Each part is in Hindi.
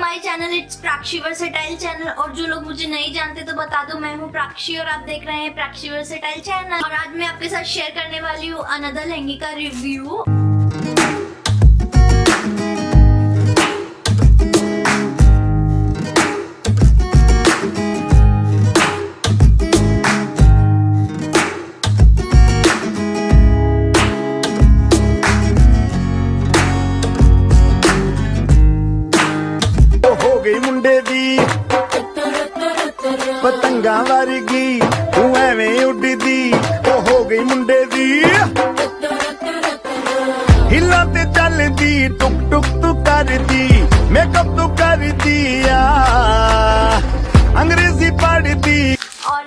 My channel, it's प्राक्षी versatile channel. और जो लोग मुझे नहीं जानते तो बता दो, मैं हूँ प्राक्षी और आप देख रहे हैं प्राक्षी वर्सेटाइल चैनल। और आज मैं आपके साथ शेयर करने वाली हूँ अनदर लहंगे का रिव्यू। गई मुंडे दी पतंगा वर्गी तू एवें उड़दी हो गई मुंडे दी हिला ते चलदी टुक टुक तू करदी मेकअप तू कर दिया अंग्रेजी पढ़दी। और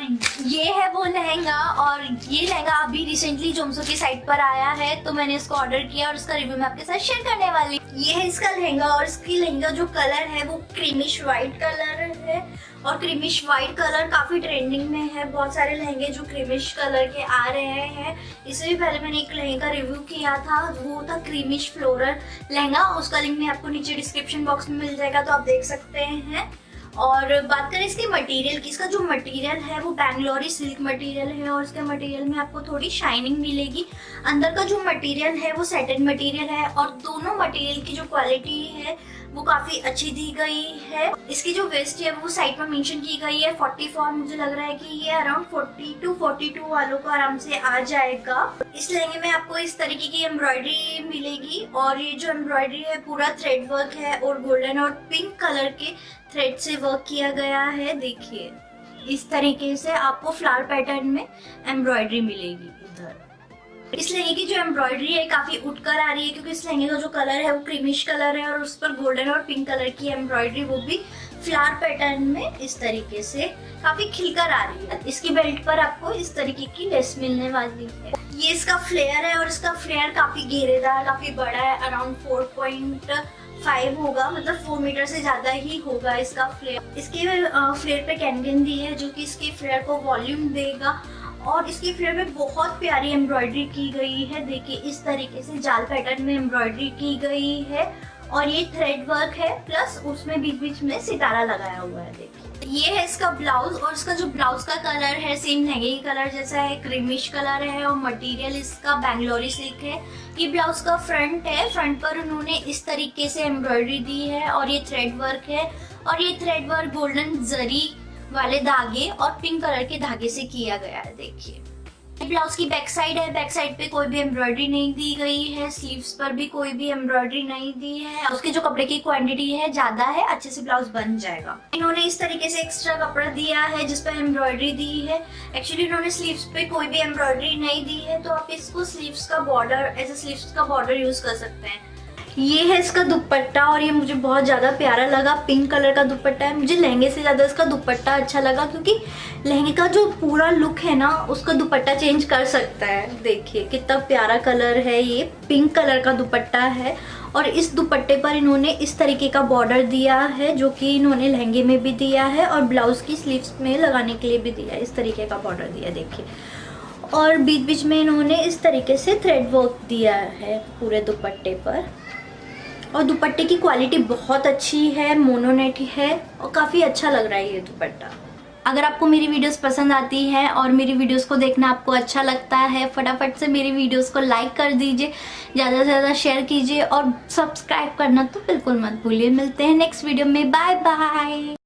ये है वो लहंगा, और ये लहंगा अभी रिसेंटली जोमसो की साइट पर आया है, तो मैंने इसको ऑर्डर किया और इसका रिव्यू मैं आपके साथ शेयर करने वाली। ये है इसका लहंगा, और इसकी लहंगा जो कलर है वो क्रीमिश व्हाइट कलर है। और क्रीमिश व्हाइट कलर काफी ट्रेंडिंग में है। बहुत सारे लहंगे जो क्रीमिश कलर के आ रहे हैं। इससे भी पहले मैंने एक लहंगे का रिव्यू किया था, वो था क्रीमिश फ्लोरल लहंगा। उसका लिंक मैं आपको नीचे डिस्क्रिप्शन बॉक्स में मिल जाएगा, तो आप देख सकते हैं। और बात करें इसके मटेरियल की, इसका जो मटेरियल है वो बैंगलोरी सिल्क मटेरियल है, और इसके मटेरियल में आपको थोड़ी शाइनिंग मिलेगी। अंदर का जो मटेरियल है वो सैटिन मटेरियल है, और दोनों मटेरियल की जो क्वालिटी है वो काफी अच्छी दी गई है। इसकी जो वेस्ट है वो साइड में मेंशन की गई है 44। मुझे लग रहा है कि ये अराउंड 40 to 42 वालों को आराम से आ जाएगा। इस लहंगे में आपको इस तरीके की एम्ब्रॉयडरी मिलेगी, और ये जो एम्ब्रॉयडरी है पूरा थ्रेड वर्क है, और गोल्डन और पिंक कलर के थ्रेड से वर्क किया गया है। देखिए इस तरीके से आपको फ्लावर पैटर्न में एम्ब्रॉयडरी मिलेगी। इधर इस लहंगे की जो एम्ब्रॉयडरी है काफी उठकर आ रही है, क्योंकि इस लहंगे का जो कलर है वो क्रीमिश कलर है, और उस पर गोल्डन और पिंक कलर की एम्ब्रॉयडरी, वो भी फ्लावर पैटर्न में इस तरीके से काफी खिलकर आ रही है। इसकी बेल्ट पर आपको इस तरीके की लेस मिलने वाली है। ये इसका फ्लेयर है, और इसका फ्लेयर काफी घेरेदार, काफी बड़ा है। अराउंड 4.5 होगा, मतलब 4 मीटर से ज्यादा ही होगा इसका फ्लेयर। इसके फ्लेयर पे कैनकेन दी है, जो कि इसके फ्लेयर को वॉल्यूम देगा। और इसके फ्लेयर में बहुत प्यारी एम्ब्रॉयडरी की गई है। देखिए इस तरीके से जाल पैटर्न में एम्ब्रॉयडरी की गई है, और ये थ्रेड वर्क है, प्लस उसमें बीच बीच में सितारा लगाया हुआ है। देखिए ये है इसका ब्लाउज, और इसका जो ब्लाउज का कलर है सेम लहंगे की कलर जैसा है, क्रीमिश कलर है, और मटेरियल इसका बैंगलोरी सिल्क है। ये ब्लाउज का फ्रंट है, फ्रंट पर उन्होंने इस तरीके से एम्ब्रॉयडरी दी है, और ये थ्रेड वर्क है, और ये थ्रेड वर्क गोल्डन जरी वाले धागे और पिंक कलर के धागे से किया गया है। देखिए ब्लाउज की बैक साइड है, बैक साइड पे कोई भी एम्ब्रॉयडरी नहीं दी गई है, स्लीव्स पर भी कोई भी एम्ब्रॉयडरी नहीं दी है। उसके जो कपड़े की क्वांटिटी है ज्यादा है, अच्छे से ब्लाउज बन जाएगा। इन्होंने इस तरीके से एक्स्ट्रा कपड़ा दिया है जिस पर एम्ब्रॉयडरी दी है। एक्चुअली इन्होंने स्लीव्स पे कोई भी एम्ब्रॉयडरी नहीं दी है, तो आप इसको स्लीव्स का बॉर्डर, एज ए स्लीव्स का बॉर्डर यूज कर सकते हैं। ये है इसका दुपट्टा, और ये मुझे बहुत ज्यादा प्यारा लगा। पिंक कलर का दुपट्टा है। मुझे लहंगे से ज्यादा इसका दुपट्टा अच्छा लगा, क्योंकि लहंगे का जो पूरा लुक है ना, उसका दुपट्टा चेंज कर सकता है। देखिए कितना प्यारा कलर है, ये पिंक कलर का दुपट्टा है। और इस दुपट्टे पर इन्होंने इस तरीके का बॉर्डर दिया है, जो कि इन्होंने लहंगे में भी दिया है, और ब्लाउज की स्लीव्स में लगाने के लिए भी दिया है। इस तरीके का बॉर्डर दिया देखिए, और बीच बीच में इन्होंने इस तरीके से थ्रेड वर्क दिया है पूरे दुपट्टे पर। और दुपट्टे की क्वालिटी बहुत अच्छी है, मोनोनेट है, और काफ़ी अच्छा लग रहा है ये दुपट्टा। अगर आपको मेरी वीडियोस पसंद आती हैं और मेरी वीडियोस को देखना आपको अच्छा लगता है, फटाफट से मेरी वीडियोस को लाइक कर दीजिए, ज़्यादा से ज़्यादा शेयर कीजिए, और सब्सक्राइब करना तो बिल्कुल मत भूलिए। मिलते हैं नेक्स्ट वीडियो में, बाय बाय।